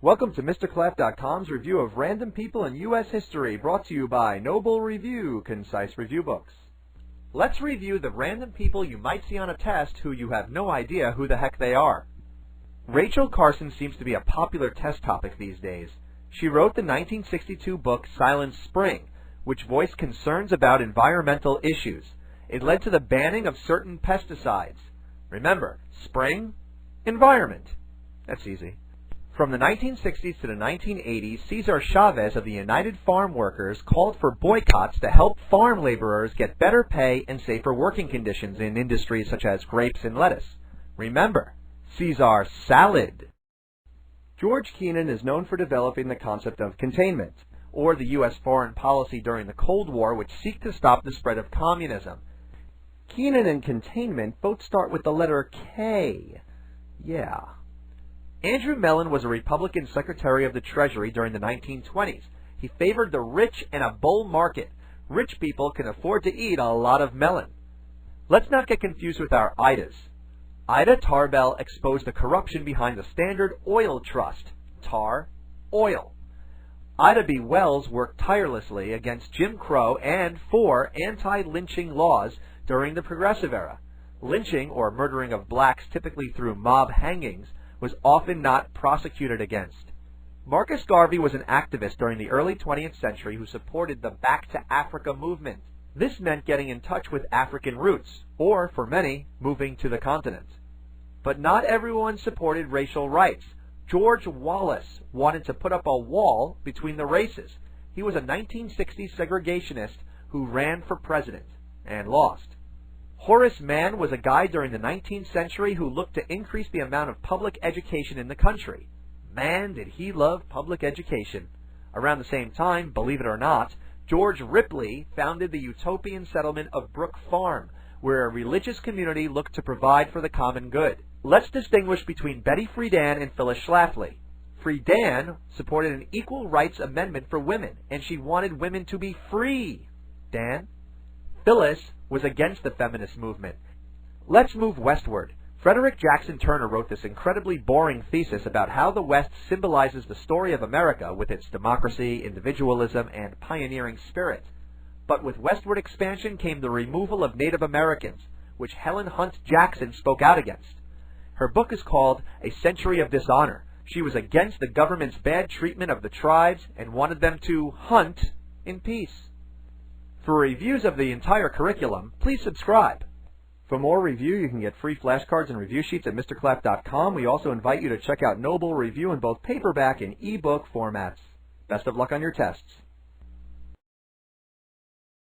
Welcome to MrClap.com's review of Random People in U.S. History, brought to you by Noble Review, Concise Review Books. Let's review the random people you might see on a test who you have no idea who the heck they are. Rachel Carson seems to be a popular test topic these days. She wrote the 1962 book Silent Spring, which voiced concerns about environmental issues. It led to the banning of certain pesticides. Remember, spring, environment. That's easy. From the 1960s to the 1980s, Cesar Chavez of the United Farm Workers called for boycotts to help farm laborers get better pay and safer working conditions in industries such as grapes and lettuce. Remember, Caesar salad. George Kennan is known for developing the concept of containment, or the U.S. foreign policy during the Cold War which seek to stop the spread of communism. Kennan and containment both start with the letter K. Yeah. Andrew Mellon was a Republican Secretary of the Treasury during the 1920s. He favored the rich and a bull market. Rich people can afford to eat a lot of melon. Let's not get confused with our Idas. Ida Tarbell exposed the corruption behind the Standard Oil Trust. Tar, oil. Ida B. Wells worked tirelessly against Jim Crow and for anti-lynching laws during the Progressive Era. Lynching, or murdering of blacks typically through mob hangings, was often not prosecuted against. Marcus Garvey was an activist during the early 20th century who supported the Back to Africa movement. This meant getting in touch with African roots, or, for many, moving to the continent. But not everyone supported racial rights. George Wallace wanted to put up a wall between the races. He was a 1960s segregationist who ran for president, and lost. Horace Mann was a guy during the 19th century who looked to increase the amount of public education in the country. Man, did he love public education. Around the same time, believe it or not, George Ripley founded the utopian settlement of Brook Farm, where a religious community looked to provide for the common good. Let's distinguish between Betty Friedan and Phyllis Schlafly. Friedan supported an equal rights amendment for women, and she wanted women to be free. Dan? Phyllis was against the feminist movement. Let's move westward. Frederick Jackson Turner wrote this incredibly boring thesis about how the West symbolizes the story of America with its democracy, individualism, and pioneering spirit. But with westward expansion came the removal of Native Americans, which Helen Hunt Jackson spoke out against. Her book is called A Century of Dishonor. She was against the government's bad treatment of the tribes and wanted them to hunt in peace. For reviews of the entire curriculum, please subscribe. For more review, you can get free flashcards and review sheets at MrClap.com. We also invite you to check out Noble Review in both paperback and ebook formats. Best of luck on your tests.